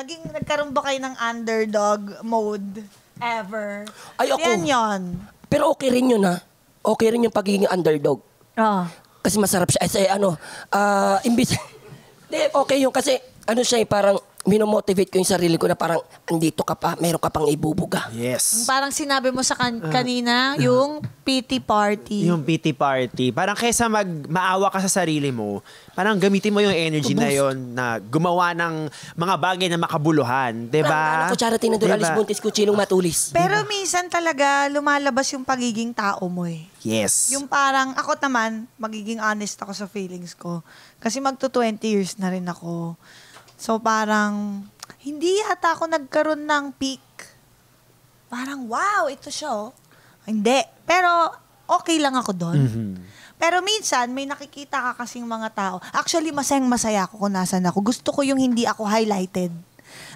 nagkaroon ba kayo ng underdog mode ever? Ay, ako. Yan yun. Pero okay rin yun, ha? Okay rin yung pagiging underdog. Kasi masarap siya. Kasi imbis... okay yun kasi siya parang minomotivate ko yung sarili ko na parang andito ka pa, meron ka pang ibubuga. Yes. Parang sinabi mo sa kanina, yung PT party. Yung PT party. Parang kesa maawa ka sa sarili mo, parang gamitin mo yung energy na yon na gumawa ng mga bagay na makabuluhan. Diba? Ko charity na doon, alis buntis ko, chinong matulis. Pero minsan talaga, lumalabas yung pagiging tao mo eh. Yes. Yung parang, ako naman, magiging honest ako sa feelings ko. Kasi magto 20 years na rin ako. So parang, hindi yata ako nagkaroon ng peak. Parang, wow, ito siya oh. Hindi. Pero, okay lang ako doon. Mm-hmm. Pero minsan, may nakikita ka kasing mga tao. Actually, masayang-masaya ako kung nasan ako. Gusto ko yung hindi ako highlighted.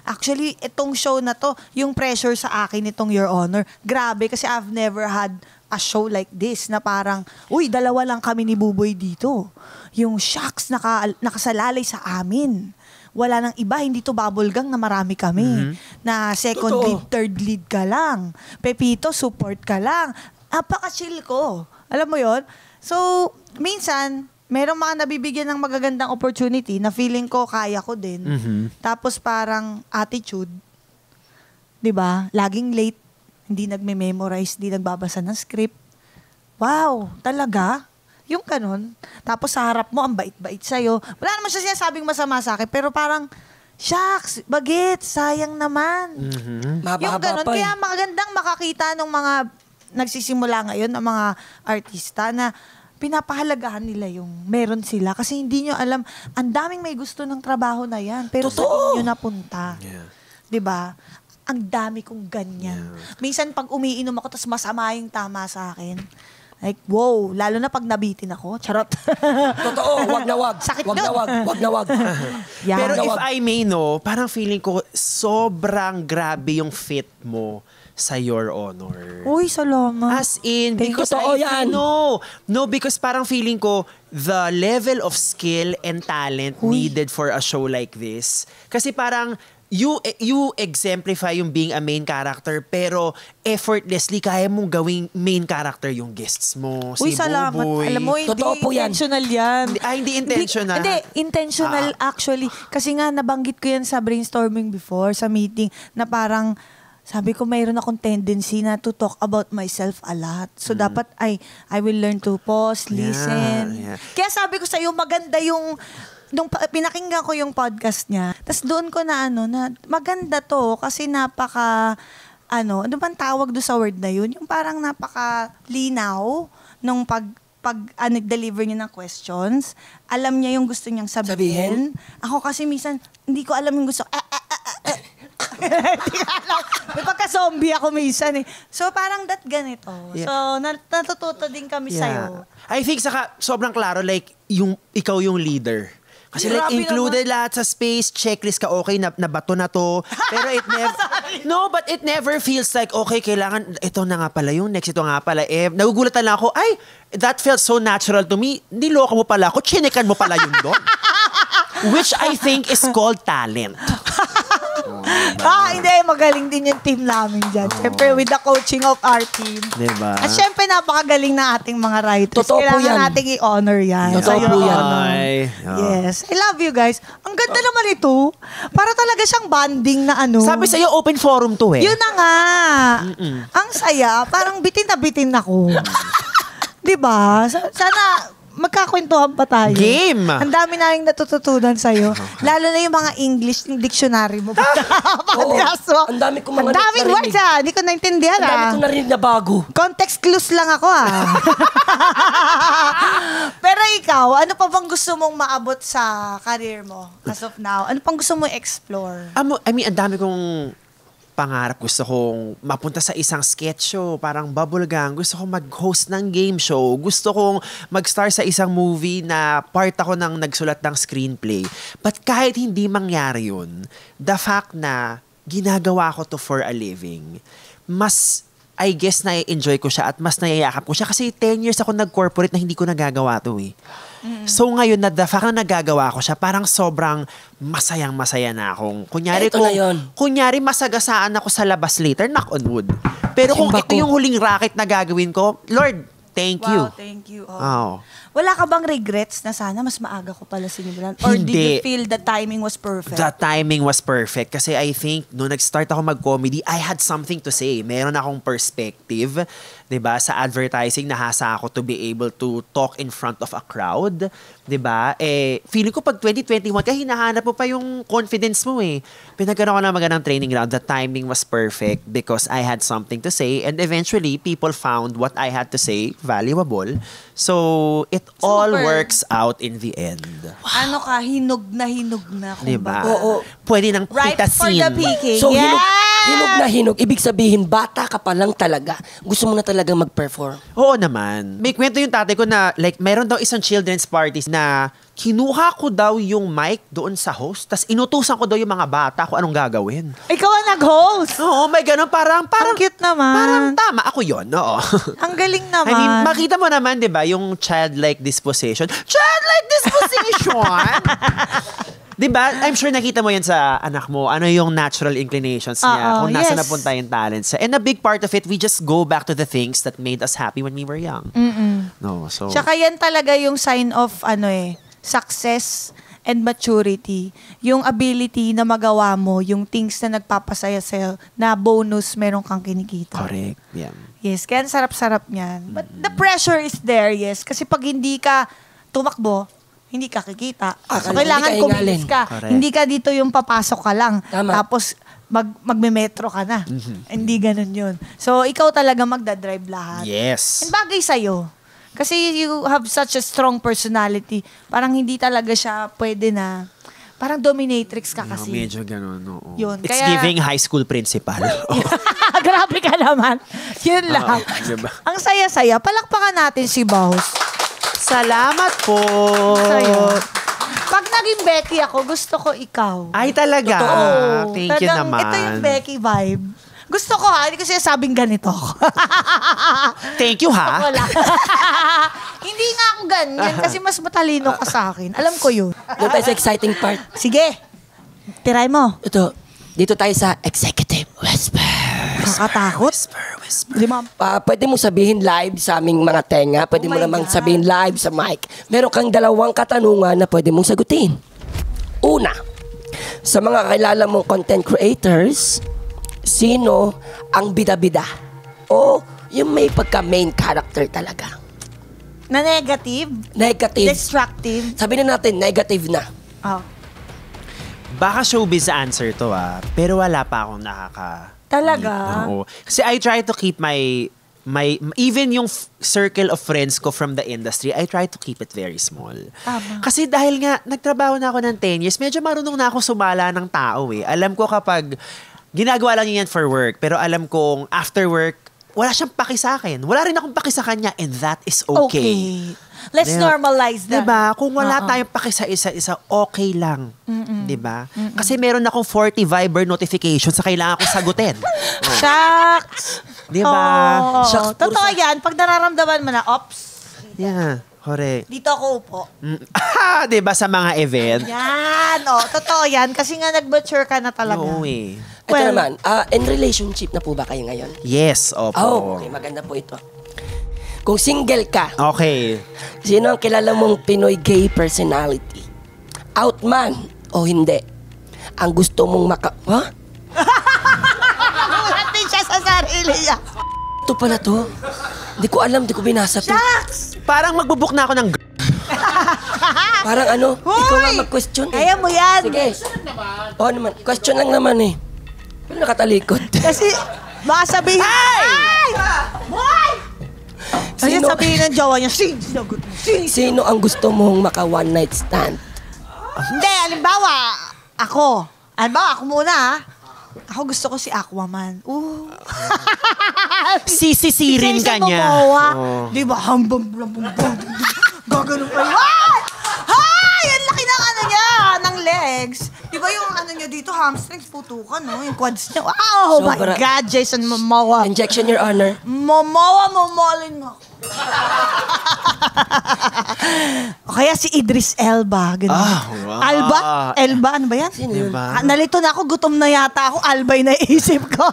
Actually, itong show na to, yung pressure sa akin, itong Your Honor, grabe kasi I've never had a show like this na parang, uy, dalawa lang kami ni Buboy dito. Yung shocks nakasalalay sa amin. Wala nang iba, hindi to bubblegang na marami kami. Na second lead, third lead ka lang. Pepito, support ka lang. Apaka-chill ko. Alam mo yon. So, minsan, merong mga nabibigyan ng magagandang opportunity na feeling ko kaya ko din. Tapos parang attitude. 'Di ba? Laging late, hindi nagme-memorize, hindi nagbabasa ng script. Wow, talaga? Yung ganun. Tapos sa harap mo, ang bait-bait sa'yo. Wala naman siya sinasabing masama sa akin, pero parang, shucks, bagets, sayang naman. Yung ganun. Kaya magandang makakita ng mga nagsisimula ngayon, ng mga artista na pinapahalagahan nila yung meron sila. Kasi hindi nyo alam, ang daming may gusto ng trabaho na yan. Pero sa inyo napunta. Yeah. 'Di ba? Ang dami kong ganyan. Yeah. Minsan pag umiinom ako, tas masama yung tama sa akin. Like, wow, lalo na pag nabitin ako. Charot. Totoo, wag na wag. Sakit wag na wag, wag na wag. Yeah. Pero if I may parang feeling ko sobrang grabe yung fit mo sa Your Honor. Uy, salamat. As in, because because parang feeling ko the level of skill and talent needed for a show like this. Kasi parang you exemplify yung being a main character pero effortlessly kaya mong gawing main character yung guests mo. Uy, si salamat. Buboy. Alam mo, hindi intentional yan. Hindi intentional. Hindi, intentional actually. Kasi nga, nabanggit ko yan sa brainstorming before, sa meeting, na parang, sabi ko, mayroon akong tendency na to talk about myself a lot. So, dapat I will learn to pause, listen. Yeah. Kaya sabi ko sa'yo, maganda yung nung pinakinggan ko yung podcast niya, tas doon ko na na maganda to kasi napaka ano bang tawag do sa word na yun? Yung parang napaka linaw nung pag deliver niya ng questions. Alam niya yung gusto niyang sabihin. Ako kasi minsan hindi ko alam yung gusto. May pagka-zombie ako minsan eh. So parang ganito. Yeah. So natututo din kami sa'yo. I think sobrang klaro like yung ikaw yung leader. Kasi like included lahat sa space, checklist ka, okay, nabato na to. Pero it never, but it never feels like, okay, kailangan, ito na nga pala yung next, ito nga pala. Nagugulatan lang ako, ay, that felt so natural to me. Niloko mo pala ako, chinikan mo pala yun doon. Which I think is called talent. Hindi. Magaling din yung team namin dyan. Siyempre, with the coaching of our team. Diba? At siyempre, napakagaling na ating mga writers. Totoo po yan. Kailangan nating i-honor yan. Totoo po yan. Yes. I love you guys. Ang ganda naman ito. Para talaga siyang bonding na Sabi sa'yo, open forum to eh. Yun na nga. Ang saya. Parang bitin na bitin ako. Diba? Sana magkakwentuhan pa tayo. Game! Ang dami namin natututunan sa'yo. Lalo na yung mga English, yung dictionary mo. Podcast mo. Ang dami kong mga Ang daming words Hindi ko naintindihan Ang dami kong narinig na bago. Context clues lang ako Pero ikaw, ano pa bang gusto mong maabot sa career mo as of now? Ano pang gusto mong explore? I mean, ang dami kong pangarap. Gusto kong mapunta sa isang sketch show, parang bubblegum. Gusto kong mag-host ng game show. Gusto kong mag-star sa isang movie na part ako ng nagsulat ng screenplay. But kahit hindi mangyari yun, the fact na ginagawa ko to for a living, mas, I guess, na-enjoy ko siya at mas nayayakap ko siya kasi 10 years ako nag-corporate na hindi ko nagagawa to eh. So ngayon, na the fact na nagagawa ko siya, parang sobrang masayang-masaya na akong. Kunyari, Ito na yun. kunyari masagasaan ako sa labas later, knock on wood. Pero kung Simba ito ko. yung huling racket na gagawin ko, Lord, thank you. Wow, thank you. Oh. Wala ka bang regrets na sana mas maaga ko pala sinimulan? Or did Hindi. you feel the timing was perfect? The timing was perfect kasi I think nung nag-start ako mag-comedy, I had something to say. Meron akong perspective, 'di ba? Sa advertising nahasa ako to be able to talk in front of a crowd, 'di ba? Feeling ko pag 2021 ka hinahanap mo pa yung confidence mo eh. Pinagkaroon ko ng magandang training ground. The timing was perfect because I had something to say and eventually people found what I had to say valuable. So it all Super. works out in the end. Ano ka, hinog na, Diba? kumbaga. Oo. Pwede ng Ripe for pitasin. the picking. So, yes! hinog na hinog. Ibig sabihin, bata ka pa lang talaga. Gusto mo na talagang mag-perform. Oo naman. May kwento yung tatay ko na like mayroon daw isang children's parties na kinuha ko daw yung mic doon sa host tas inutusan ko daw yung mga bata kung anong gagawin. Ikaw ang nag-host. Oo, may ganun. Parang Ang cute naman. Parang tama. Ako yun, oo. Ang galing naman. I mean, makita mo naman, di ba, yung childlike disposition. Childlike disposition! Di ba? I'm sure nakita mo yan sa anak mo. Ano yung natural inclinations niya. Kung nasa yes. napunta yung talents. And a big part of it, we just go back to the things that made us happy when we were young. No, so... Tsaka yan talaga yung sign of success and maturity. Yung ability na magawa mo, yung things na nagpapasaya sa'yo, na bonus meron kang kinikita. Correct. Yeah. Yes, kaya ang sarap-sarap niyan. But the pressure is there, yes. Kasi pag hindi ka tumakbo, hindi ka kikita. So, kailangan hindi ka kumilos ka. Correct. Hindi ka dito yung papasok ka lang. Tama. Tapos, magme-metro ka na. Hindi ganun yun. So, ikaw talaga magdadrive lahat. Yes. And bagay sa'yo. Kasi you have such a strong personality. Parang hindi talaga siya pwede na, parang dominatrix ka kasi. Medyo ganun, oo. Yun, It's kaya- giving high school principal. Grabe ka naman. Yun lang. diba? Ang saya-saya. Palakpakan natin si Boss. Salamat po. Sa'yo. Pag naging Becky ako, gusto ko ikaw. Ay, talaga. Oo. Thank you Talagang naman. Ito yung Becky vibe. Gusto ko hindi ko sinasabing ganito. Thank you, ha? Wala. Hindi nga ako ganyan kasi mas matalino ka sa akin. Alam ko yun. Doon tayo sa exciting part. Sige. Tiray mo. Ito, dito tayo sa Executive Whisper. Kakatakot. Di ba? Pwede mo sabihin live sa aming mga tenga. Pwede Oh mo my namang God. sabihin live sa mic. Meron kang 2 katanungan na pwede mong sagutin. Una, sa mga kilala mong content creators, sino ang bida-bida? O yung may pagka-main character talaga? Na negative. Negative. Destructive. Sabi na natin, negative na. Oh. Baka showbiz answer to, pero wala pa akong Talaga? Oo. Kasi I try to keep my even yung circle of friends ko from the industry, I try to keep it very small. Tama. Kasi dahil nga, nagtrabaho na ako ng 10 years, medyo marunong na ako sumala ng tao eh. Alam ko kapag, ginagawa lang niya yan for work, pero alam kong after work, wala siyang paki sa akin. Wala rin akong paki sa kanya, and that is okay. Let's Diba? normalize that. Diba? Kung wala tayong paki sa isa-isa, okay lang. Diba? Kasi meron akong 40 Viber notifications sa kailangan kong sagutin. Shucks! Diba? Oh, Shucks, puro totoo yan. Pag nararamdaman mo na, ops, Yeah, correct. dito ako upo. Diba sa mga event? Yan, totoo yan. Kasi nga nag-mature ka na talaga. No way. Ito Well- naman, in relationship na po ba kayo ngayon? Yes, opo. Oh, okay, maganda po ito. Kung single ka, Okay. sino ang kilala mong Pinoy gay personality? Out man o hindi? Ang gusto mong Ha? Nagulat din siya sa sarili niya. Ito pala to. Hindi ko alam, hindi ko binasa to. Shucks! Parang magbubuk na ako ng Parang ano, ikaw nga mag-question. Kaya mo yan. Sige. Oo naman, question lang naman eh. Pero nakatalikod. Kasi, baka sabihin, ay! Boy! Kasi Sino- sabihin ng jowa niya, sinagot mo. Sino ang gusto mong maka one night stand? Hindi, halimbawa, ako. Halimbawa, ako muna ha. Ako gusto ko si Aquaman. sisisirin ka niya. Oh. Di ba? Hambam, gaganon pa yun. Ay! Ay! Ang laki ng ano niya, ng legs. Di ba yung ano niya dito, hamstrings, putukan, no? Yung quads niya. Oh my Sobra. God, Jason Momoa. Injection, Your Honor. Momoa, momolin mo. O kaya si Idris Elba. Ganun. Wow. Alba? Elba? Ano ba yan? Diba? Nalito na ako. Gutom na yata ako. Alba'y naisip ko.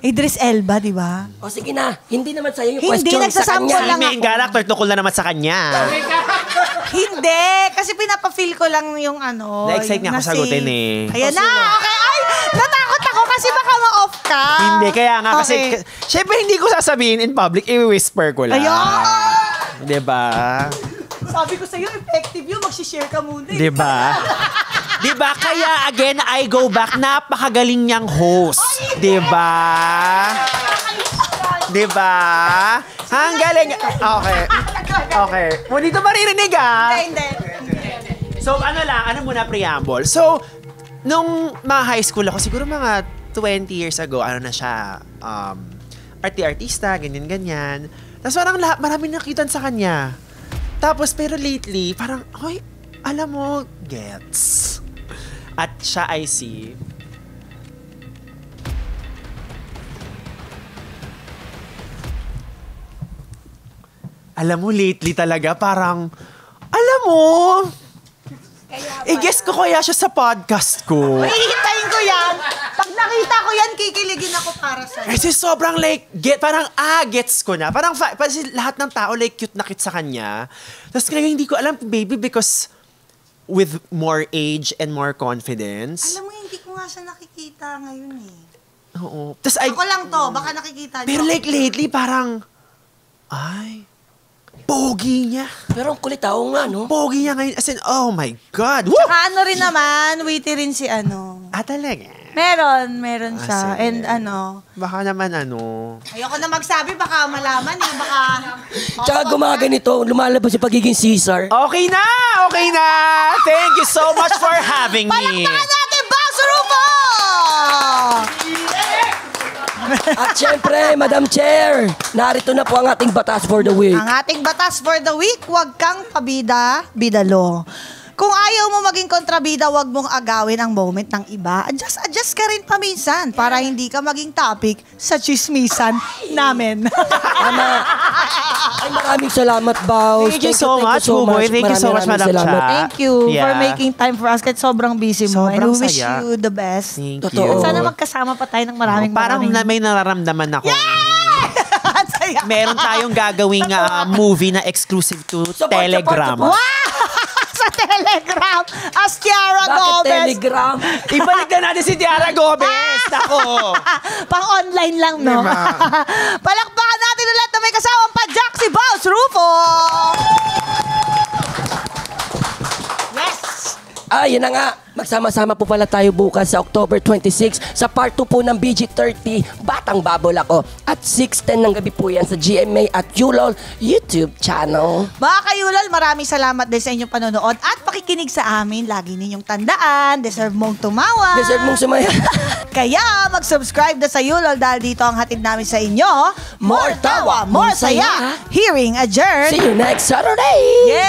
Idris Elba, di ba? O sige na, hindi naman sa'yo yung Hindi, question sa nagsasample kanya. lang. Si main character, tukol na naman sa kanya. Hindi. Kasi pinapa-feel ko lang yung ano. Na-excite yung nga ako nasi- sagutin eh. Ayan na. Okay. Ay, natakot ako kasi baka ma-off ka. Hindi, kaya nga kasi, Okay. syempre hindi ko sasabihin in public, i-whisper ko lang. Ayun. Diba? Sabi ko sa'yo, effective yun. Mag-share ka muna. eh. Diba? Diba? Kaya again, I go back, napakagaling niyang host. Diba? Diba? Ang galing. Okay. Okay. Mo dito maririnig ah. Hindi. So ano muna preamble. So, nung mga high school ako, siguro mga 20 years ago, ano na siya, artista, ganyan-ganyan. Tapos parang marami nakitan sa kanya. Tapos, pero lately, parang, hoy, alam mo, gets. At siya ay si... Alam mo, lately talaga, parang, alam mo, i-guess ko kaya siya sa podcast ko. Hihintayin ko yan. Pag nakita ko yan, kikiligin ako para sa'yo. Kasi sobrang like, parang gets ko na. Parang kasi lahat ng tao like cute na cute sa kanya. Tapos ngayon hindi ko alam, baby, because with more age and more confidence. Alam mo, hindi ko nga siya nakikita ngayon eh. Oo. Tapos Ako lang to, baka nakikita niyo. pero like lately, parang, ay, pogi niya. Pero ang kulit ako nga, no? Pogi niya ngayon. As in, oh my God. Woo! Saka ano rin naman, witty rin si ano. Talaga. Meron siya. sige. And ano, Baka naman ayoko na magsabi, baka malaman eh, baka... Tsaka gumaganito, lumalabas yung pagiging Caesar. Okay na! Okay na! Thank you so much for having me. Palakpakan natin, Boss Rufo! At syempre, Madam Chair, narito na po ang ating batas for the week. Ang ating batas for the week, huwag kang pabida, bidalo. Kung ayaw mo maging kontrabida, huwag mong agawin ang moment ng iba. Adjust ka rin paminsan para hindi ka maging topic sa chismisan namin. Tama. Ay, maraming salamat, Baus. Thank you so much, Buboy. Thank you so much, Madam salamat. Cha. Thank you for Yeah. making time for us kahit sobrang busy mo. And Sobrang we wish saya. you the best. Thank Totoo. you. Sana magkasama pa tayo ng maraming Parang may nararamdaman ako. Ang saya. Meron tayong gagawing movie na exclusive to Support, Telegram. support, Sa Telegram, as Tiara Bakit Gomez. Telegram? Ibalik na natin si Tiara Gomez. Ako. Pang-online lang, no? Diba? Palakpakan natin ulit na may kasawang padyak si Boss Rufo! Yes! Yun na nga. Magsama-sama po pala tayo bukas sa October 26 sa part 2 po ng BG30, Batang Babol Ako. At 6:10 ng gabi po yan sa GMA at Yulol YouTube channel. Mga kayulol, maraming salamat din sa inyong panonood at pakikinig sa amin. Lagi ninyong tandaan, deserve mong tumawa. Deserve mong sumaya. Kaya mag-subscribe na sa Yulol dahil dito ang hatid namin sa inyo. More tawa, more saya. Hearing adjourned. See you next Saturday! Yay!